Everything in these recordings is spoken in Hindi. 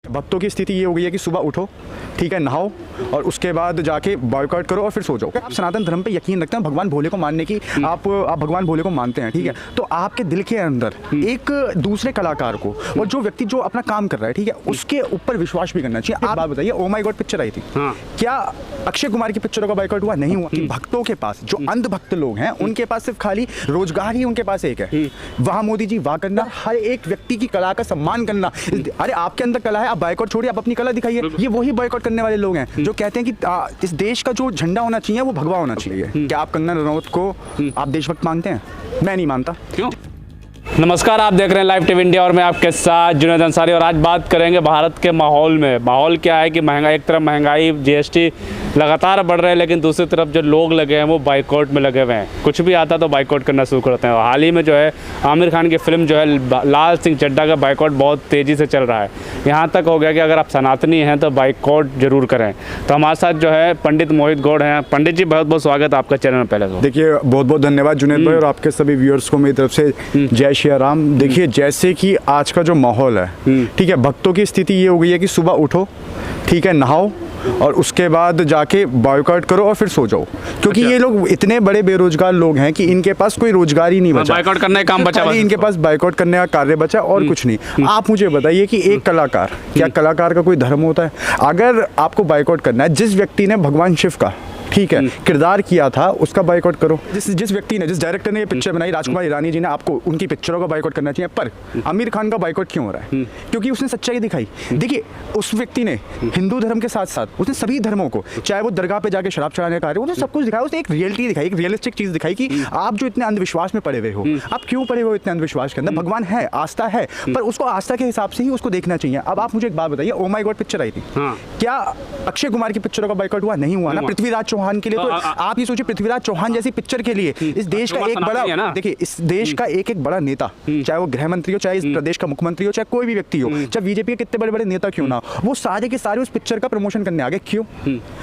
भक्तों की स्थिति ये हो गई है कि सुबह उठो, ठीक है, नहाओ और उसके बाद जाके बॉयकॉट करो और फिर सो जाओ। आप सनातन धर्म पे यकीन रखते हैं, भगवान भोले को मानने की आप भगवान भोले को मानते हैं, ठीक है, तो आपके दिल के अंदर एक दूसरे कलाकार को और जो व्यक्ति जो अपना काम कर रहा है, ठीक है, उसके ऊपर विश्वास भी करना चाहिए। आप बात बताइए, ओ माय गॉड पिक्चर आई थी, क्या अक्षय कुमार की पिक्चरों का बॉयकॉट हुआ? नहीं हुआ। भक्तों के पास जो अंधभक्त लोग हैं उनके पास सिर्फ खाली रोजगार ही उनके पास एक है, वहां मोदी जी वाह करना, हर एक व्यक्ति की कला का सम्मान करना। अरे आपके अंदर कला है, आप बॉयकॉट छोड़िए, आप अपनी कला दिखाइए। ये वही बॉयकॉट करने वाले लोग हैं जो कहते हैं कि इस देश का जो झंडा होना चाहिए वो भगवा होना चाहिए। क्या आप कंगना रनौत को आप देशभक्त मानते हैं? मैं नहीं मानता। क्यों? नमस्कार, आप देख रहे हैं लाइव टीवी इंडिया और मैं आपके साथ जुनैद अंसारी। और आज बात करेंगे भारत के माहौल में। माहौल क्या है कि महंगाई, एक तरफ महंगाई, जीएसटी लगातार बढ़ रहे हैं, लेकिन दूसरी तरफ जो लोग लगे हैं वो बाइकआउट में लगे हुए हैं। कुछ भी आता तो बाइकआउट करना शुरू करते हैं। हाल ही में जो है आमिर खान की फिल्म जो है लाल सिंह चड्ढा का बाइकआउट बहुत तेज़ी से चल रहा है। यहाँ तक हो गया कि अगर आप सनातनी हैं तो बाइकआउट जरूर करें। तो हमारे साथ जो है पंडित मोहित गौड़ हैं। पंडित जी, बहुत बहुत स्वागत आपका चैनल में। पहले तो देखिए, बहुत बहुत धन्यवाद जुनैद भाई और आपके सभी व्यूअर्स को मेरी तरफ से जय श्री राम। देखिए, जैसे कि आज का जो माहौल है, ठीक है, भक्तों की स्थिति ये हो गई है कि सुबह उठो, ठीक है, नहाओ और उसके बाद जाके बॉयकॉट करो और फिर सो जाओ, क्योंकि ये लोग इतने बड़े बेरोजगार लोग हैं कि इनके पास कोई रोजगार ही नहीं बचा। बाइकआउट करने का काम बचा, इनके पास बाइकआउट करने का कार्य बचा और कुछ नहीं। आप मुझे बताइए कि एक कलाकार, क्या कलाकार का कोई धर्म होता है? अगर आपको बाइकआउट करना है, जिस व्यक्ति ने भगवान शिव का, ठीक है, किरदार किया था, उसका बाइकआट करो। जिस व्यक्ति ने, जिस डायरेक्टर ने ये पिक्चर बनाई, राजकुमार ईरानी जी ने, आपको उनकी पिक्चरों का बाइकआउट करना चाहिए। पर आमिर खान का बाइकआउट क्यों हो रहा है? क्योंकि उसने सच्चाई दिखाई। देखिए, उस व्यक्ति ने हिंदू धर्म के साथ साथ उसने सभी धर्मों को, चाहे वो दरगाह पे जाके शराब चढ़ाने का कार्य, उसने सब कुछ दिखाया। उसने एक रियलिटी दिखाई, एक रियलिस्टिक चीज दिखाई कि आप जो इतने अंधविश्वास में पड़े हुए हो, आप क्यों पड़े हुए हो इतने अंधविश्वास के अंदर? भगवान है, आस्था है, पर उसको आस्था के हिसाब से ही उसको देखना चाहिए। अब आप मुझे एक बात बताइए, ओ माय गॉड पिक्चर आई थी, क्या अक्षय कुमार की पिक्चरों का बाइकआट हुआ? नहीं हुआ ना। पृथ्वीराज चौहान के लिए तो आप ये सोचिए, पृथ्वीराज चौहान जैसी पिक्चर के लिए इस देश का एक बड़ा, देखिए, इस देश का एक बड़ा नेता, चाहे वो गृह मंत्री हो, चाहे इस प्रदेश का मुख्यमंत्री हो, चाहे कोई भी व्यक्ति हो, चाहे बीजेपी के कितने बड़े बड़े नेता क्यों ना, वो सारे के सारे उस पिक्चर का प्रमोशन करने आ गए। क्यों?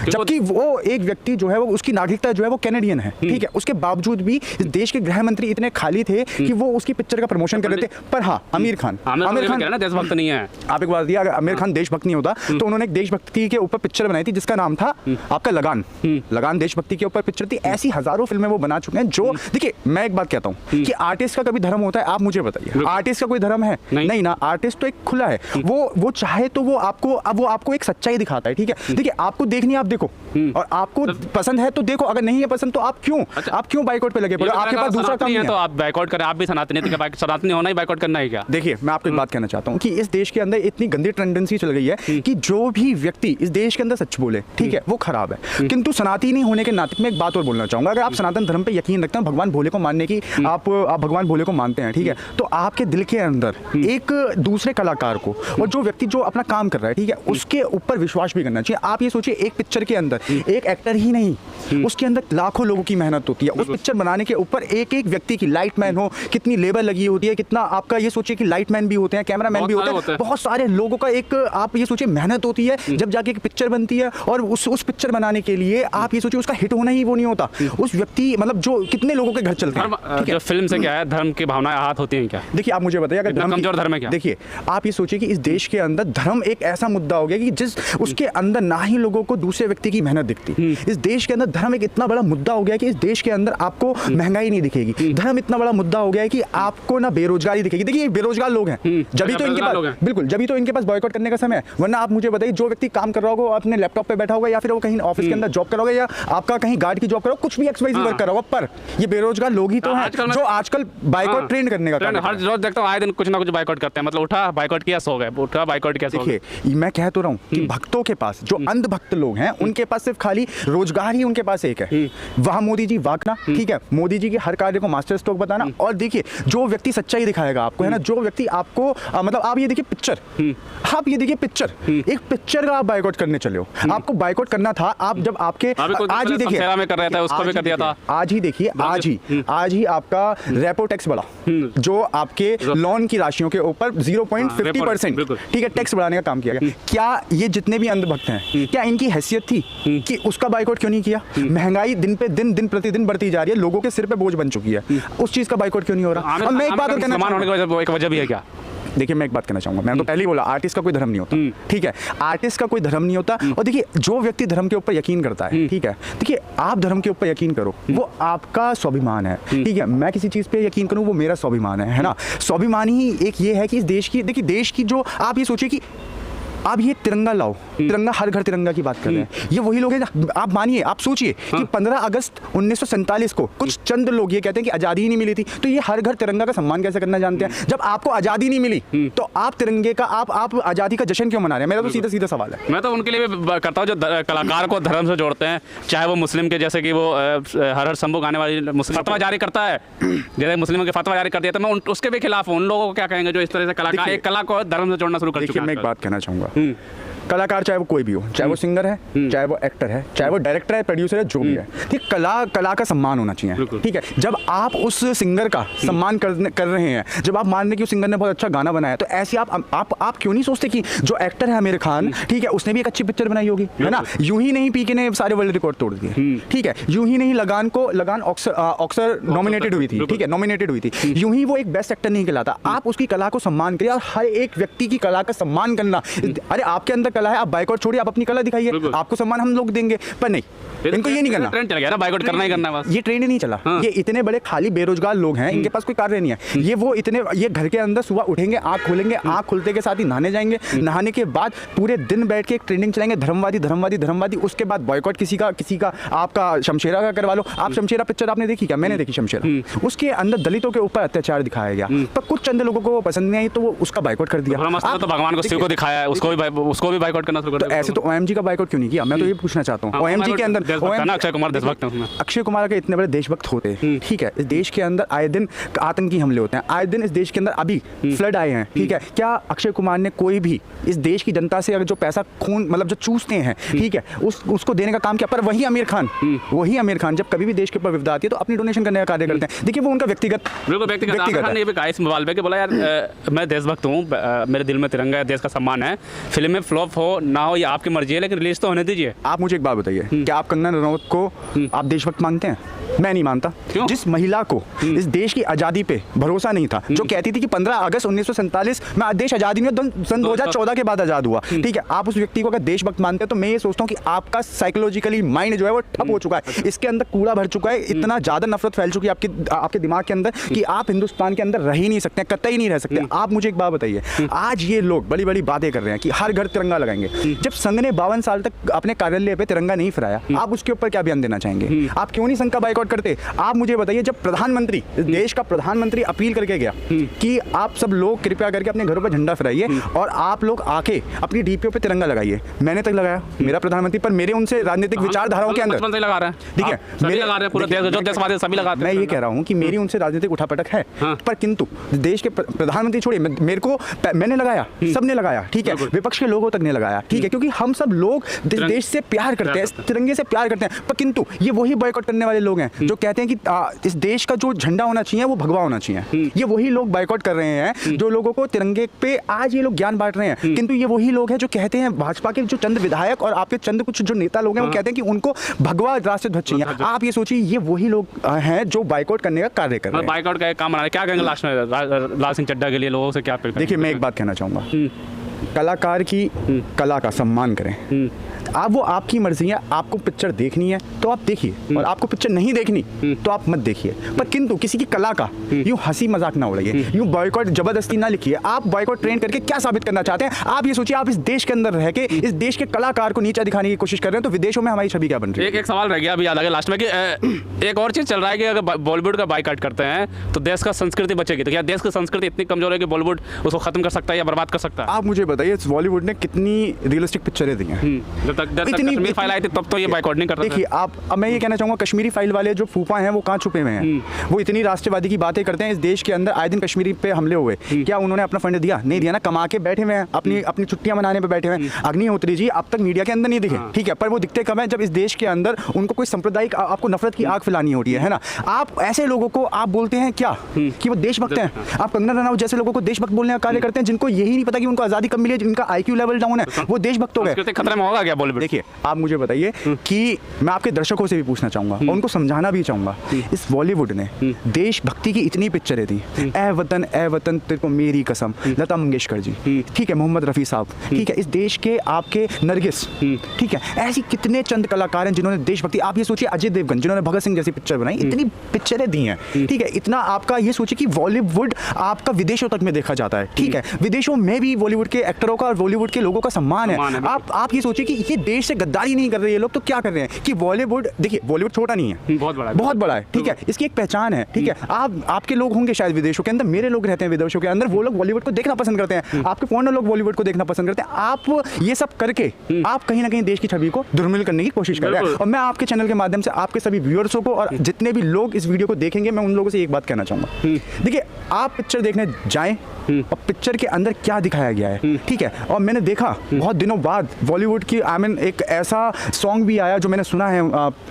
जबकि वो एक व्यक्ति जो है, वो उसकी नागरिकता जो है वो कैनेडियन है, ठीक है, उसके बावजूद भी इस देश के गृह मंत्री इतने खाली थे कि वो उसकी पिक्चर का प्रमोशन कर रहे थे। पर हाँ, आमिर खान देशभक्त नहीं है। आप एक बात दिया, अगर आमिर खान देशभक्त नहीं होता तो उन्होंने एक देशभक्ति के ऊपर पिक्चर बनाई थी जिसका नाम था आपका लगान। लगान देशभक्ति के ऊपर पिक्चर थी। ऐसी हजारों फिल्में वो बना चुके हैं। जो देखिए, मैं एक बात कहता हूँ कि आर्टिस्ट का कभी धर्म होता है? आप मुझे बताइए, आर्टिस्ट का कोई धर्म है? नहीं ना। आर्टिस्ट तो एक खुला है, वो चाहे तो वो आपको एक सच्चाई दिखाता है, ठीक है। देखिए, आपको देखनी है, आप देखो, और आपको पसंद है तो देखो, अगर नहीं है पसंद तो आप क्यों बाइकआउट पे लगे पड़े? आपके पास दूसरा काम नहीं है तो आप बाइकआउट करें। आप भी सनातनी, सनातनी होना ही बाइकआउट करना है क्या? देखिए, मैं आपको एक बात कहना चाहता हूँ कि इस देश के अंदर इतनी गंदी टेंडेंसी चल गई है कि जो भी व्यक्ति इस देश के अंदर सच बोले, ठीक है, वो खराब है। किंतु सनातनी होने के नाते मैं एक बात और बोलना चाहूंगा, अगर आप सनातन धर्म पे यकीन रखते हैं, भगवान भोले को मानने की आप भगवान भोले को मानते हैं, ठीक है, तो आपके दिल के अंदर एक दूसरे कलाकार को और जो व्यक्ति जो अपना काम कर रहा है, ठीक है, उसके ऊपर विश्वास भी करना चाहिए। आप ये सोचिए, एक पिक्चर के अंदर एक एक्टर ही नहीं, उसके अंदर लाखों लोगों की मेहनत होती है। उस पिक्चर बनाने के ऊपर एक एक व्यक्ति की, लाइट मैन हो, कितनी लेबर लगी होती है, कितना आपका ये सोचिए कि लाइट मैन भी होते हैं, कैमरा मैन भी होते हैं, बहुत सारे लोगों का एक आप ये सोचिए मेहनत होती है जब जाके एक पिक्चर बनती है। और उस पिक्चर बनाने के लिए आप ये सोचिए उसका हिट होना ही वो नहीं होता, उस व्यक्ति मतलब जो कितने लोगों के घर चलते हैं। जो फिल्म से क्या है, धर्म की भावनाएं आहत होती हैं क्या? देखिए, आप मुझे बताइए, अगर धर्म कमजोर धर्म है क्या? देखिए, आप ये सोचिए कि इस देश के अंदर धर्म एक ऐसा मुद्दा हो गया कि जिस उसके अंदर ना ही लोगों को दूसरे व्यक्ति की मेहनत दिखती। इस देश के अंदर धर्म एक इतना बड़ा मुद्दा हो गया कि इस देश के अंदर आपको महंगाई नहीं दिखेगी। धर्म इतना बड़ा मुद्दा हो गया है कि आपको ना बेरोजगारी दिखेगी। देखिए, बेरोजगार लोग हैं, जब तो इनके पास, बिल्कुल, जब तो इनके पास बॉयकॉट करने का समय है। वरना आप मुझे बताइए, जो व्यक्ति काम कर रहा होगा, अपने लैपटॉप पे बैठा होगा, या फिर वो कहीं ऑफिस के अंदर जॉब कर रहा होगा, या आपका कहीं गार्ड की जॉब कर रहा होगा, कुछ भी एक्सवाइज वर्क कर रहा होगा, पर ये बेरोजगार लोग ही तो हैं जो आजकल बाइकआउट ट्रेंड करने का हर रोज देखता हूँ, आए दिन कुछ ना कुछ बाइकआउट करते हैं। मतलब उठा बाइकआउट किया, सो गए, उठा बाइकआउट किया, सो गए। देखिए, मैं कह तो रहा हूँ कि भक्तों के पास, जो अंधभक्त लोग हैं, उनके पास सिर्फ खाली रोजगार ही उनके पास एक है, वहां मोदी जी वाकना, ठीक है, मोदी जी के हर कार्य को मास्टर स्ट्रोक बताना। और देखिए, जो व्यक्ति सच्चाई दिखाएगा आपको, है ना, जो व्यक्ति आपको मतलब आप ये देखिए पिक्चर, आप ये देखिए पिक्चर, एक पिक्चर का आप बाइकआउट करने चले हो। आपको बाइकॉट करना था, आप जब आपके आज ही देखिए में कर रहा था, उसको भी कर दिया था। आज ही देखिए, आज ही आपका रेपो टैक्स बढ़ा, जो आपके लोन की राशियों के ऊपर 0.50%, ठीक है, टैक्स बढ़ाने का काम किया गया। क्या ये जितने भी अंधभक्त हैं, क्या इनकी हैसियत थी कि उसका बाइकआउट क्यों नहीं किया? महंगाई दिन पे दिन प्रतिदिन बढ़ती जा रही है, लोगों के सिर पे बोझ बन चुकी है, उस चीज का बाइकआउट क्यों नहीं हो रहा? और मैं एक बात और कहना, एक वजह भी है क्या? देखिए मैं एक बात कहना चाहूंगा, मैंने तो पहले ही बोला आर्टिस्ट का कोई धर्म नहीं होता, ठीक है, आर्टिस्ट का कोई धर्म नहीं होता। और देखिए जो व्यक्ति धर्म के ऊपर यकीन करता है, ठीक है, देखिए आप धर्म के ऊपर यकीन करो, वो आपका स्वाभिमान है, ठीक है, मैं किसी चीज पे यकीन करूं वो मेरा स्वाभिमान है ना। स्वाभिमान ही एक ये है कि इस देश की, देखिए देश की जो आप ये सोचिए कि आप ये तिरंगा लाओ, तिरंगा हर घर तिरंगा की बात कर रहे हैं, ये वही लोग हैं। आप मानिए, आप सोचिए कि 15 अगस्त 1947 को कुछ चंद लोग ये कहते हैं कि आज़ादी ही नहीं मिली थी, तो ये हर घर तिरंगा का सम्मान कैसे करना जानते हैं? जब आपको आज़ादी नहीं मिली तो आप तिरंगे का, आप आज़ादी का जश्न क्यों मना रहे हैं? मेरा तो सीधा सीधा सवाल है। मैं तो उनके लिए भी करता हूँ जो कलाकार को धर्म से जोड़ते हैं, चाहे वो मुस्लिम के, जैसे कि वो हर शंभू गाने वाली मुस्लिम फतवा जारी करता है, जैसे मुस्लिमों के फतवा जारी कर दिया, तो मैं उसके भी खिलाफ हूँ। उन लोगों को क्या कहेंगे जो इस तरह से कलाकार एक कला को धर्म से जोड़ना शुरू कर चुके हैं? मैं एक बात कहना चाहूँगा, कलाकार चाहे वो कोई भी हो, चाहे वो सिंगर है, चाहे वो एक्टर है, चाहे वो डायरेक्टर है, प्रोड्यूसर है, जो भी है, ठीक, कला का सम्मान होना चाहिए, ठीक है। जब आप उस सिंगर का सम्मान कर रहे हैं, जब आप मान रहे हैं कि उस सिंगर ने बहुत अच्छा गाना बनाया, तो ऐसे आप क्यों नहीं सोचते कि जो एक्टर है आमिर खान, ठीक है, उसने भी एक अच्छी पिक्चर बनाई होगी, है ना। यूं ही नहीं पीके ने सारे वर्ल्ड रिकॉर्ड तोड़ दिए, ठीक है, यूं ही नहीं लगान ऑस्कर नॉमिनेटेड हुई थी, ठीक है, नॉमिनेटेड हुई थी, यूं ही वो एक बेस्ट एक्टर नहीं कहलाता। आप उसकी कला को सम्मान करिए, और हर एक व्यक्ति की कला का सम्मान करना। अरे आपके अंदर कला है, आप बाइकआउट छोड़िए, आप अपनी कला दिखाइए, आपको सम्मान हम लोग देंगे, पर नहीं, इनको ये नहीं करना। ट्रेंड चल गया ना, बाइकआउट करना ही करना है बस। ये ट्रेंड ही नहीं चला। ये इतने बड़े खाली बेरोजगार लोग हैं, इनके पास कोई कार्य नहीं है। ये घर के अंदर सुबह उठेंगे, आंख खोलेंगे, आंख खुलते के साथ ही नहाने जाएंगे, नहाने के बाद पूरे दिन बैठ के एक ट्रेंडिंग चलाएंगे, धर्मवादी धर्मवादी धर्मवादी। उसके बाद बॉयकॉट किसी का आपका शमशेरा का करवा लो। आप शमशेरा पिक्चर आपने देखी क्या? मैंने देखी शमशेरा। उसके अंदर दलितों के ऊपर अत्याचार दिखाया गया, पर कुछ चंद लोगों को वो पसंद नहीं आई, तो वो उसका बाइकॉट कर दिया। तो भगवान को शिव को दिखाया है, उसको भी बाइकॉट करना शुरू कर दिया। ऐसे तो OMG का बाइकॉट क्यों नहीं किया? मैं तो ये पूछना चाहता हूँ। OMG के अंदर अक्षय कुमार देशभक्त है, अक्षय कुमार के इतने बड़े देशभक्त होते हैं, ठीक है, इस देश के अंदर आए दिन आतंकी हमले होते हैं, आए दिन इस देश के अंदर अभी फ्लड आए हैं, ठीक है, क्या अक्षय कुमार ने कोई भी इस देश की जनता से अगर जो पैसा खून मतलब जो चूसते हैं, ठीक है, उसको देने का काम किया? पर वही आमिर खान जब कभी भी देश के ऊपर विपदा आती है तो अपनी डोनेशन करने का कार्य करते हैं। देखिए वो उनका व्यक्तिगत ने भी कहा इस मोबाइल पे कि बोला यार मैं देशभक्त हूँ, मेरे दिल में तिरंगा है, देश का सम्मान है, फिल्म में फ्लॉप हो ना हो ये आपकी मर्जी है, लेकिन रिलीज तो होने दीजिए। आप मुझे एक बात बताइए, क्या आप कंगना रनौत को आप देशभक्त मानते हैं? मैं नहीं मानता। क्यों? जिस महिला को इस देश की आज़ादी पे भरोसा नहीं था, जो कहती थी कि 15 अगस्त 1947 में देश आज़ादी में सन 2014 के बाद आज़ाद हुआ, ठीक है, आप उस व्यक्ति को अगर देशभक्त मानते हैं तो मैं ये सोचता हूँ कि आपका साइकोलॉजिकली माइंड जो है वो ठप हो चुका है, इसके अंदर कूड़ा भर चुका है, इतना ज़्यादा नफरत फैल चुकी है आपके दिमाग के अंदर कि आप हिंदुस्तान के अंदर रह ही नहीं सकते, कतई नहीं रह सकते। आप मुझे एक बात बताइए, आज ये लोग बड़ी बड़ी बातें कर रहे हैं कि हर घर तिरंगा लगाएंगे, जब संघ ने 52 साल तक अपने कार्यालय पे तिरंगा नहीं फहराया, आप उसके ऊपर क्या बयान देना चाहेंगे? आप क्यों नहीं संघ का बाइकआउट करते? आप मुझे बताइए, जब प्रधानमंत्री, देश का प्रधानमंत्री अपील करके गया कि आप सब लोग कृपया करके अपने घरों पर झंडा फहराइए और आप लोग आके अपनी डीपीओ पे तिरंगा लगाइए, मैंने तक लगाया, मेरा प्रधानमंत्री, पर मेरे उनसे राजनीतिक विचारधाराओं के अंदर लगा रहे हैं, ठीक है, मेरे लगा रहे हैं, पूरे देश जो देशवासी सभी लगाते हैं। मैं ये कह रहा हूँ कि मेरी उनसे राजनीतिक उठापटक है, पर किंतु देश के प्रधानमंत्री छोड़िए, मेरे को मैंने लगाया, सबने लगाया, ठीक है, विपक्ष के लोगों तक ने लगाया, ठीक है, क्योंकि हम सब लोग देश से प्यार करते हैं, तिरंगे से प्यार करते हैं। पर किंतु ये वही बॉयकॉट करने वाले लोग हैं जो कहते हैं कि इस देश का जो झंडा होना चाहिए वो भगवा होना चाहिए। ये वही लोग बाइकआउट कर रहे हैं जो लोगों को तिरंगे पे आज ये लोग ज्ञान बांट रहे हैं, किंतु ये वही लोग हैं जो कहते हैं, भाजपा के जो चंद विधायक और आपके चंद कुछ जो नेता लोग हैं वो कहते हैं कि उनको भगवा राष्ट्रीय ध्वज चाहिए। आप ये सोचिए, ये वही लोग हैं जो बाइकआउट करने का कार्य कर रहे हैं। बाइकआउट का काम क्या कहेंगे लास्ट में लाल सिंह चड्ढा के लिए लोगों से क्या? देखिए मैं एक बात कहना चाहूँगा, कलाकार की कला का सम्मान करें। आप वो आपकी मर्जी है, आपको पिक्चर देखनी है तो आप देखिए, और आपको पिक्चर नहीं देखनी तो आप मत देखिए, पर किंतु किसी की कला का यूं हंसी मजाक ना उड़ाइए, यूं बॉयकॉट जबरदस्ती ना लिखिए। आप बॉयकॉट ट्रेंड करके क्या साबित करना चाहते हैं? आप ये सोचिए, आप इस देश के अंदर रह के इस देश के कलाकार को नीचा दिखाने की कोशिश कर रहे हैं, तो विदेशों में हमारी छवि क्या बन रही है? एक सवाल रह गया अभी याद आ गया लास्ट में कि एक और चीज़ चल रहा है कि अगर बॉलीवुड का बाइकआउट करते हैं तो देश का संस्कृति बचेगी, तो क्या देश की संस्कृति इतनी कमजोर है कि बॉलीवुड उसको खत्म कर सकता है या बर्बाद कर सकता है? आप मुझे बताइए, बॉलीवुड ने कितनी रियलिस्टिक पिक्चरें दी हैं? जब तक कश्मीरी फाइल आई थी तब तो ये बाइकआउट नहीं करता। देखिए अब मैं ये कहना चाहूँगा, कश्मीरी फाइल वाले जो फूफा हैं वो कहाँ छुपे हुए हैं? वो इतनी राष्ट्रवादी की बातें करते हैं, इस देश के अंदर आए दिन कश्मीरी पे हमले हुए, क्या उन्होंने अपना फंड दिया? नहीं दिया ना, कमा के बैठे हुए हैं, अपनी छुट्टियां मनाने पे बैठे हुए हैं। अग्निहोत्री जी अब तक मीडिया के अंदर नहीं दिखे, ठीक है, पर वो दिखते कब हैं? जब इस देश के अंदर उनको कोई सांप्रदायिक आपको नफरत की आग फैलानी होती है ना। आप ऐसे लोगों को आप बोलते हैं क्या कि वो देशभक्त हैं? आप कंगना रनौत जैसे लोगों को देशभक्त बोलने का कार्य करते हैं, जिनको यही नहीं पता कि उनको आज़ादी कब मिली, जिनका IQ लेवल डाउन है, वो देशभक्त हो गए। खतरे में होगा क्या? बॉलीवुड। देखिए आप मुझे बताइए कि मैं आपके दर्शकों से भी पूछना चाहूंगा और उनको समझाना भी चाहूंगा, इस बॉलीवुड ने देशभक्ति की इतनी पिक्चरें थी, ए वतन तेरे को मेरी कसम, लता मंगेशकर जी, ठीक है, मोहम्मद रफ़ी साहब, ठीक है, इस देश के आपके नरगिस, ठीक है, ऐसी कितने चंद कलाकार हैं जिन्होंने देशभक्ति, आप ये सोचिए अजय देवगन जिन्होंने भगत सिंह जैसी पिक्चर बनाई, इतनी पिक्चरें दी हैं, ठीक है, इतना आपका ये सोचिए कि बॉलीवुड आपका विदेशों तक में देखा जाता है, ठीक है, विदेशों में भी बॉलीवुड के एक्टरों का और बॉलीवुड के लोगों का सम्मान है। आप ये सोचिए कि ये देश से गद्दारी नहीं कर रहे ये लोग, तो क्या कर रहे हैं कि बॉलीवुड, देखिए बॉलीवुड छोटा नहीं है, बहुत बड़ा है, ठीक है, इसकी एक पहचान है, ठीक है, आपके लोग होंगे शायद विदेशों के अंदर, मेरे लोग रहते हैं विदेशों के अंदर, वो लोग बॉलीवुड को देखना पसंद करते हैं, आपके फॉरेनर लोग बॉलीवुड को देखना पसंद करते हैं। आप ये सब करके आप कहीं ना कहीं देश की छवि को धूमिल करने की कोशिश कर रहे हैं, और मैं आपके चैनल के माध्यम से आपके सभी व्यूअर्सों को और जितने भी लोग इस वीडियो को देखेंगे, मैं उन लोगों से एक बात कहना चाहूंगा, देखिए आप पिक्चर देखने जाएं और पिक्चर के अंदर क्या दिखाया गया है, ठीक है, और मैंने देखा बहुत दिनों बाद बॉलीवुड की एक ऐसा सॉन्ग भी आया जो मैंने सुना है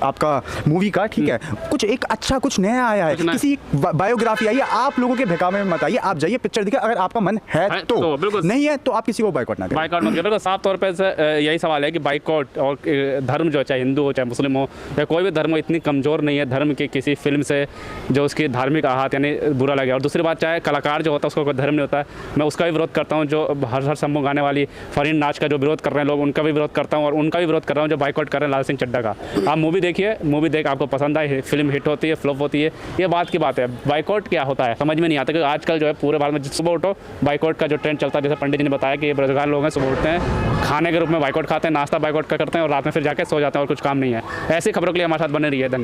आपका मूवी का, ठीक है, कुछ एक अच्छा कुछ नया आया है, किसी बायोग्राफी आई है, आप लोगों के बहकावे में मत आइए, आप जाइए पिक्चर देखिए, अगर आपका मन है तो नहीं है तो आप किसी को बाइकआउट ना करें। बाइकआउट मत करो। साफ तौर पे यही सवाल है कि बाइकआउट और धर्म जो चाहे हिंदू हो चाहे मुस्लिम हो या कोई भी धर्म हो, इतनी कमज़ोर नहीं है धर्म की किसी फिल्म से जो उसकी धार्मिक आहत यानी बुरा लगे। और दूसरी बात, चाहे कलाकार जो होता है उसको कोई धर्म नहीं होता है, मैं उसका भी विरोध करता हूँ, जो हर शंभू गाने वाली फरीन नाच का जो विरोध कर रहे हैं लोग, उनका भी विरोध करता हूँ, और उनका भी विरोध कर रहा हूँ जो बाइकआउट कर रहे हैं लाल सिंह चड्ढा का। आप मूवी देखिए, मूवी देख आपको पसंद आए, फिल्म हिट होती है, फ्लॉप होती है, ये बात की बात है। बाइकआउट क्या होता है समझ में नहीं आता, क्योंकि आजकल जो है पूरे भारत में सुबह उठो बाइकआउट का जो ट्रेंड चलता है, जैसे पंडित जी ने बताया कि ये बेरोजगार लोग हैं, सुबह उठते हैं खाने के रूप में बाइकॉट खाते हैं, नाश्ता बाइकॉट का करते हैं और रात में फिर जाके सो जाते हैं और कुछ काम नहीं है। ऐसी खबरों के लिए हमारे साथ बने रहिए। धन्यवाद।